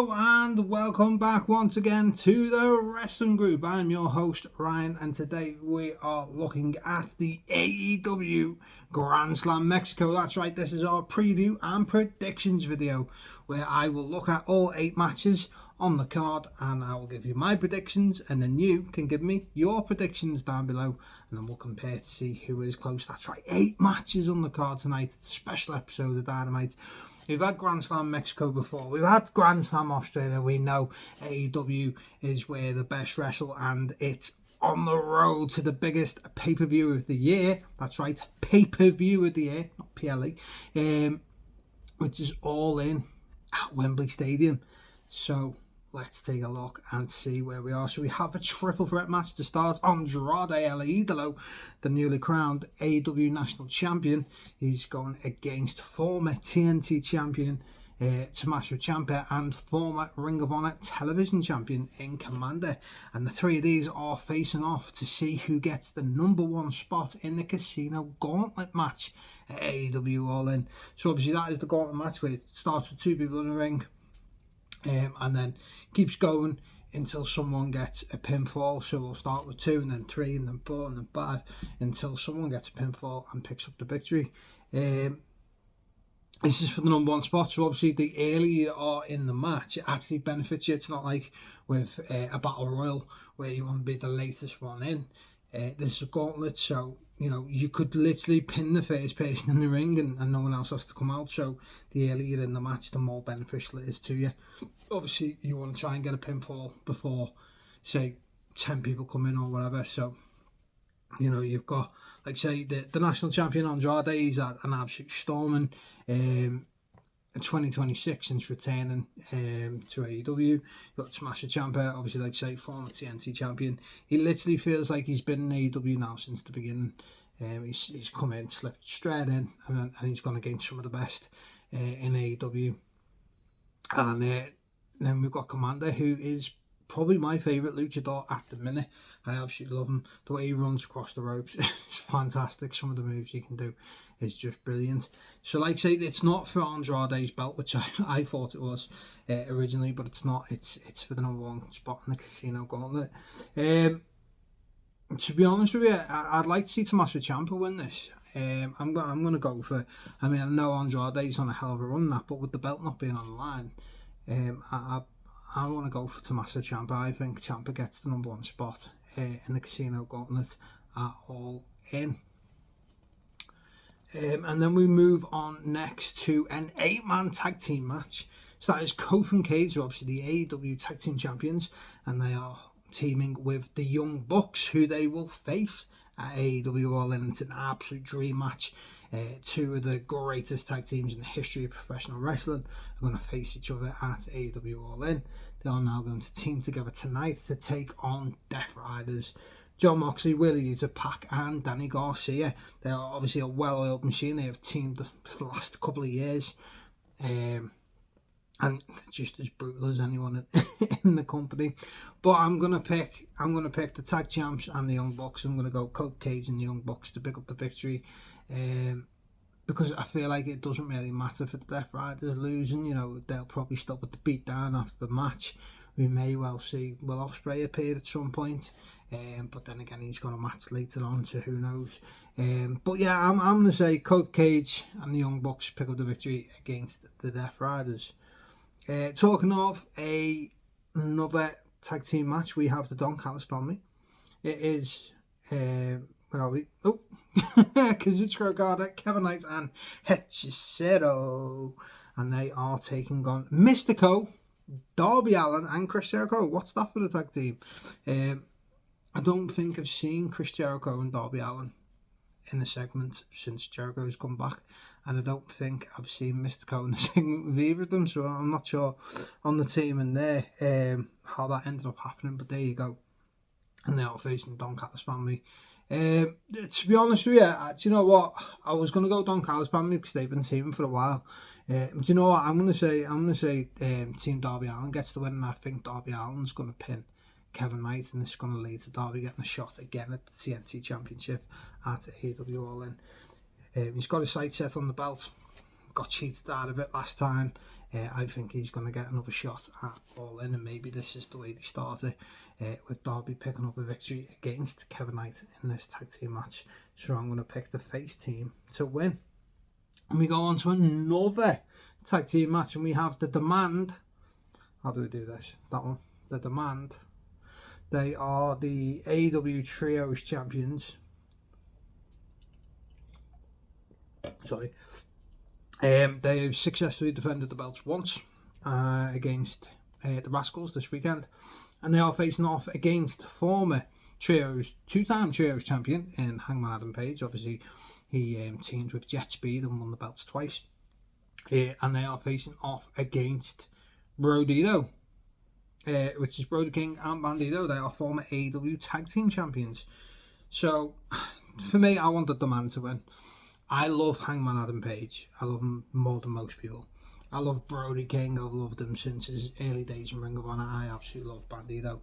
Hello and welcome back once again to the Wrestling Group. I'm your host Ryan, and today we are looking at the AEW Grand Slam Mexico. That's right, this is our preview and predictions video where I will look at all 8 matches on the card and I will give you my predictions, and then you can give me your predictions down below, and then we'll compare to see who is close. That's right, 8 matches on the card tonight. It's a special episode of Dynamite. We've had Grand Slam Mexico before. We've had Grand Slam Australia. We know AEW is where the best wrestle, and it's on the road to the biggest pay-per-view of the year. That's right, pay-per-view of the year, not PLE, which is All In at Wembley Stadium. So let's take a look and see where we are. So we have a triple threat match to start. Andrade El Idolo, the newly crowned AEW National Champion, he's going against former TNT Champion Tommaso Ciampa and former Ring of Honor Television Champion in Commander. And the three of these are facing off to see who gets the #1 spot in the Casino Gauntlet match at AEW All In. So obviously that is the Gauntlet match where it starts with 2 people in the ring. And then keeps going until someone gets a pinfall. So we'll start with 2 and then 3 and then 4 and then 5 until someone gets a pinfall and picks up the victory. This is for the #1 spot, so obviously the earlier you are in the match, it actually benefits you. It's not like with a battle royal where you want to be the latest one in. This is a gauntlet, so you know you could literally pin the first person in the ring and no one else has to come out. So the earlier you're in the match, the more beneficial it is to you. Obviously you want to try and get a pinfall before, say, 10 people come in or whatever. So you know you've got, like, say, the national champion Andrade. He's had an absolute storming in 2026 since returning to AEW. You've got Tommaso Ciampa, obviously, like say, former TNT champion. He literally feels like he's been in AEW now since the beginning. He's come in, slipped straight in, and he's gone against some of the best in AEW. And then we've got Commander, who is probably my favourite luchador at the minute. I absolutely love him. The way he runs across the ropes is fantastic. Some of the moves he can do is just brilliant. So, like I say, it's not for Andrade's belt, which I thought it was originally, but it's not. It's for the #1 spot in the Casino Gauntlet. To be honest with you, I'd like to see Tommaso Ciampa win this. I'm going to go for. I mean, I know Andrade's on a hell of a run that, but with the belt not being on the line, I want to go for Tommaso Ciampa. I think Ciampa gets the #1 spot in the Casino Gauntlet at All In. And then we move on next to an 8-man tag team match. So that is Cope and Cage, who are obviously the AEW tag team champions, and they are teaming with the Young Bucks, who they will face at AEW All In. It's an absolute dream match. 2 of the greatest tag teams in the history of professional wrestling are going to face each other at AEW All In. They are now going to team together tonight to take on Death Riders. John Moxley, Wheeler Yuta, Pac and Danny Garcia. They are obviously a well-oiled machine. They have teamed for the last couple of years. And just as brutal as anyone in the company. But I'm gonna pick the tag champs and the Young Bucks. I'm gonna go Cope Cage and the Young Bucks to pick up the victory. Because I feel like it doesn't really matter for the Death Riders losing. You know, they'll probably stop with the beat down after the match. We may well see Will Ospreay appear at some point. But then again, he's got a match later on, so who knows. But yeah, I'm going to say Cope Cage and the Young Bucks pick up the victory against the Death Riders. Talking of another tag team match, we have the Don Callis family. It is, where are we? Oh, Kazuchika Okada, Kevin Knight and Hechicero. And they are taking on Mystico, Darby Allin and Chris Jericho. What's that for the tag team? I don't think I've seen Chris Jericho and Darby Allin in the segment since Jericho's come back, and I don't think I've seen Mystico in the segment with either of them, so I'm not sure on the team and there how that ended up happening, but there you go. And they are facing Don Callis family. To be honest with you, do you know what? I was going to go Don Callis family because they've been teaming for a while. Do you know what? I'm going to say Team Darby Allin gets the win, and I think Darby Allin's going to pin Kevin Knight, and this is going to lead to Darby getting a shot again at the TNT Championship at AEW All In. He's got his sights set on the belt, got cheated out of it last time. I think he's going to get another shot at All In, and maybe this is the way they start it, with Darby picking up a victory against Kevin Knight in this tag team match. So I'm going to pick the face team to win. And we go on to another tag team match, and we have The Demand. How do we do this? That one. The Demand. They are the AEW Trios champions. Sorry. They have successfully defended the belts once against the Rascals this weekend, and they are facing off against former Trios, two-time Trios champion in Hangman Adam Page. Obviously, he teamed with Jet Speed and won the belts twice. And they are facing off against Brodito, which is Brody King and Bandito. They are former AEW tag team champions. So, for me, I wanted the man to win. I love Hangman Adam Page. I love him more than most people. I love Brody King. I've loved him since his early days in Ring of Honor. I absolutely love Bandito.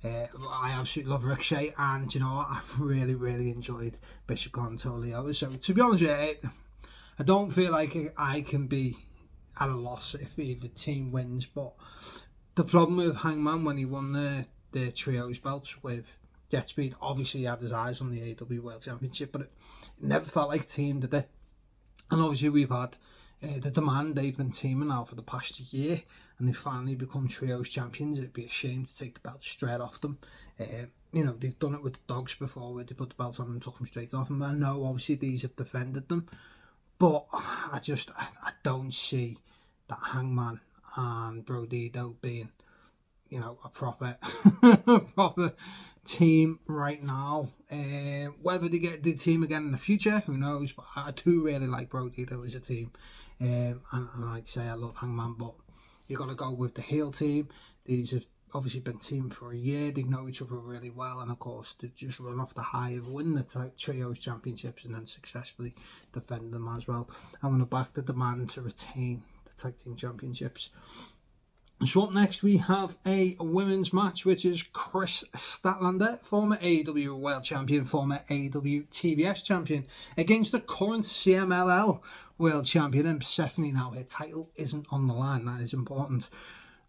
I absolutely love Ricochet. And, you know what? I've really, really enjoyed Bishop Contolio. So, to be honest with you, I don't feel like I can be at a loss if either team wins. But the problem with Hangman, when he won the Trios belts with Jet Speed, obviously he had his eyes on the AEW World Championship, but it never felt like a team, did it? And obviously we've had The Demand. They've been teaming now for the past year, and they finally become Trios champions. It'd be a shame to take the belt straight off them. You know, they've done it with the Dogs before, where they put the belts on them and took them straight off them. I know obviously these have defended them, but I don't see that Hangman and Brodito being, you know, a proper proper team right now. Whether they get the team again in the future, who knows? But I do really like Brodito as a team, and like I say, I love Hangman, but you got to go with the heel team. These have obviously been teamed for a year. They know each other really well, and of course they just run off the high of winning the Trios championships and then successfully defend them as well. I'm going to back The Demand to retain the tag team championships. So up next we have a women's match, which is Chris Statlander, former AEW World Champion, former AEW TBS Champion, against the current CMLL World Champion, and Persephone. Now her title isn't on the line, that is important,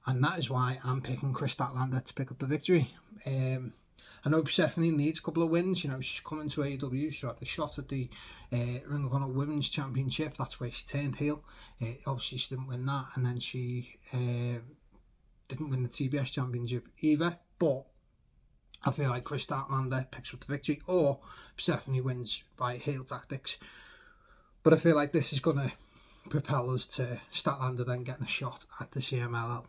and that is why I'm picking Chris Statlander to pick up the victory. I know Persephone needs a couple of wins. You know, she's coming to AEW. She had the shot at the Ring of Honor Women's Championship. That's where she turned heel. Obviously, she didn't win that, and then she didn't win the TBS Championship either. But I feel like Chris Statlander picks up the victory, or Persephone wins by heel tactics. But I feel like this is going to propel us to Statlander then getting a shot at the CMLL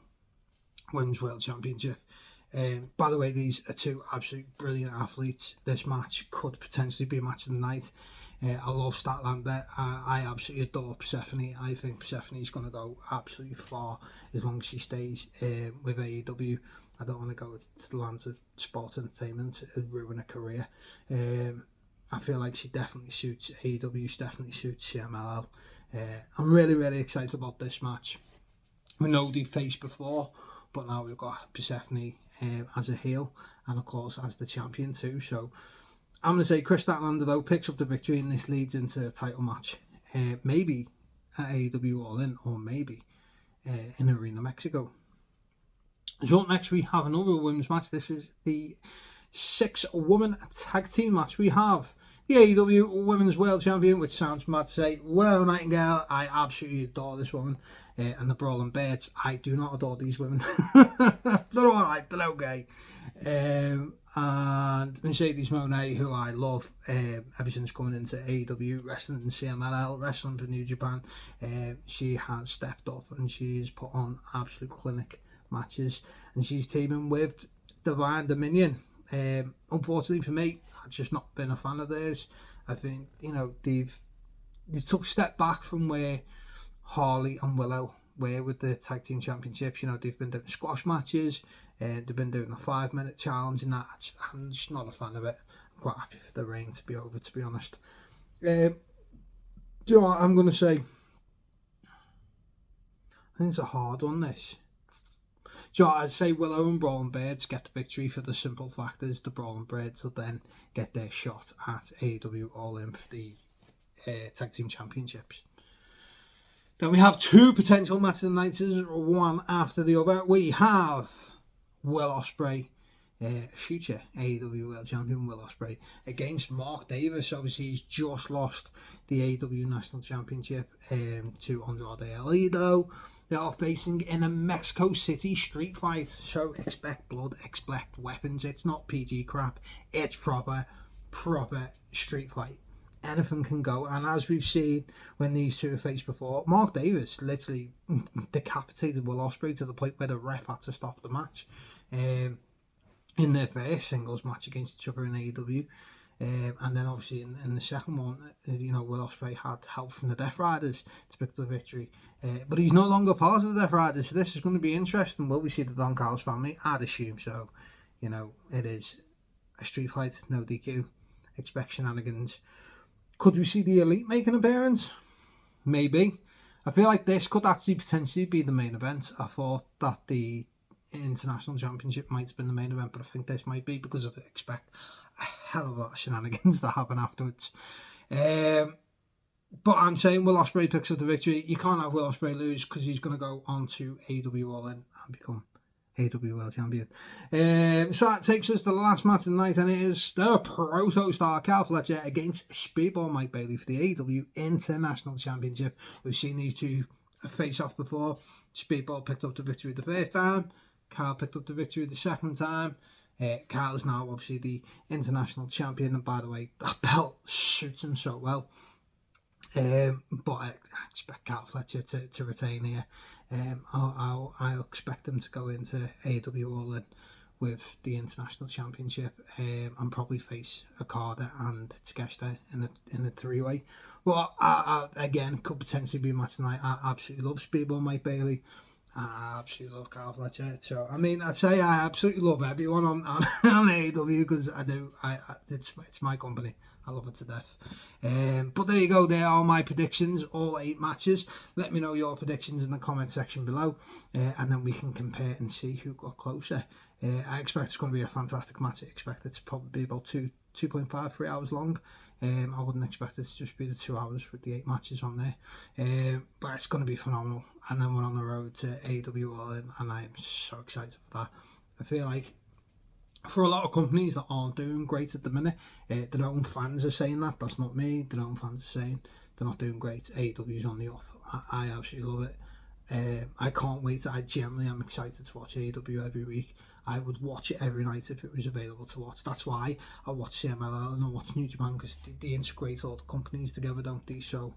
Women's World Championship. By the way, these are two absolute brilliant athletes. This match could potentially be a match of the night. I love Statlander. I absolutely adore Persephone. I think Persephone is going to go absolutely far as long as she stays with AEW. I don't want to go to the lands of sports entertainment and ruin her career. I feel like she definitely suits AEW. She definitely suits CMLL. I'm really, really excited about this match. We know they faced before, but now we've got Persephone as a heel, and of course as the champion too. So I'm going to say Chris Statlander though picks up the victory, and this leads into a title match, maybe at AEW All In, or maybe in Arena Mexico. So up next we have another women's match. This is the 6-woman tag team match. We have the AEW Women's World Champion, which sounds mad to say, Willow Nightingale. I absolutely adore this woman. And the Brawling Birds. I do not adore these women. They're alright, they're okay. And Mercedes Moné, who I love ever since coming into AEW, wrestling in CMLL, wrestling for New Japan. She has stepped up and she's put on absolute clinic matches. And she's teaming with Divine Dominion. Unfortunately for me, I've just not been a fan of theirs. I think, you know, they took a step back from where Harley and Willow were with the tag team championships. You know, they've been doing squash matches, they've been doing a 5-minute challenge, and that I'm just not a fan of it. I'm quite happy for the reign to be over, to be honest. Do you know what I'm going to say? I think it's a hard one, this. So I'd say Willow and Brawling Birds get the victory, for the simple fact is the Brawling Birds will then get their shot at AEW All In for the tag team championships. Then we have two potential match of the nights, one after the other. We have Will Ospreay, future AEW World Champion Will Ospreay, against Mark Davis. Obviously, he's just lost the AEW National Championship to Andrade El Idolo. They are facing in a Mexico City street fight, so expect blood, expect weapons. It's not PG crap. It's proper street fight. Anything can go, and as we've seen when these two have faced before, Mark Davis literally decapitated Will Ospreay to the point where the ref had to stop the match in their first singles match against each other in AEW. And then obviously in the second one, Will Ospreay had help from the Death Riders to pick up the victory. But he's no longer part of the Death Riders, so this is going to be interesting. Will we see the Don Callis family? I'd assume so. It is a street fight, no DQ. Expect shenanigans. Could we see the Elite make an appearance? Maybe. I feel like this could actually potentially be the main event. I thought that the International Championship might have been the main event, but I think this might be because I expect a hell of a lot of shenanigans to happen afterwards. But I'm saying Will Ospreay picks up the victory. You can't have Will Ospreay lose because he's going to go on to AEW All In and become AEW World Champion. So that takes us to the last match of the night, and it is the Proto-Star Cal Fletcher against Speedball Mike Bailey for the AEW International Championship. We've seen these two face off before. Speedball picked up the victory the first time. Cal picked up the victory the second time. Cal is now obviously the international champion, and by the way, that belt suits him so well. But I expect Cal Fletcher to retain here. I'll expect him to go into AEW All In with the international championship and probably face Okada and Takeshita in a three-way. But I again, could potentially be a match tonight. I absolutely love Speedball Mike Bailey. I absolutely love Cal Fletcher. So I'd say I absolutely love everyone on AEW because I do. It's my company. I love it to death. But there you go. There are my predictions. All 8 matches. Let me know your predictions in the comment section below, and then we can compare and see who got closer. I expect it's going to be a fantastic match. I expect it to probably be about 2.5, 3 hours long. I wouldn't expect it to just be the 2 hours with the 8 matches on there. But it's going to be phenomenal. And then we're on the road to AEW All In, and I am so excited for that. I feel like for a lot of companies that aren't doing great at the minute, their own fans are saying that. That's not me. Their own fans are saying they're not doing great. AEW's on the off. I absolutely love it. I can't wait. I genuinely am excited to watch AEW every week. I would watch it every night if it was available to watch. That's why I watch CMLL and I watch New Japan, because they integrate all the companies together, don't they? So,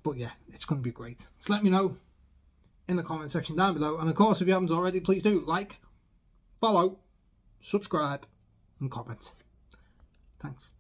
but yeah, it's going to be great. So let me know in the comment section down below. And of course, if you haven't already, please do like, follow, subscribe, and comment. Thanks.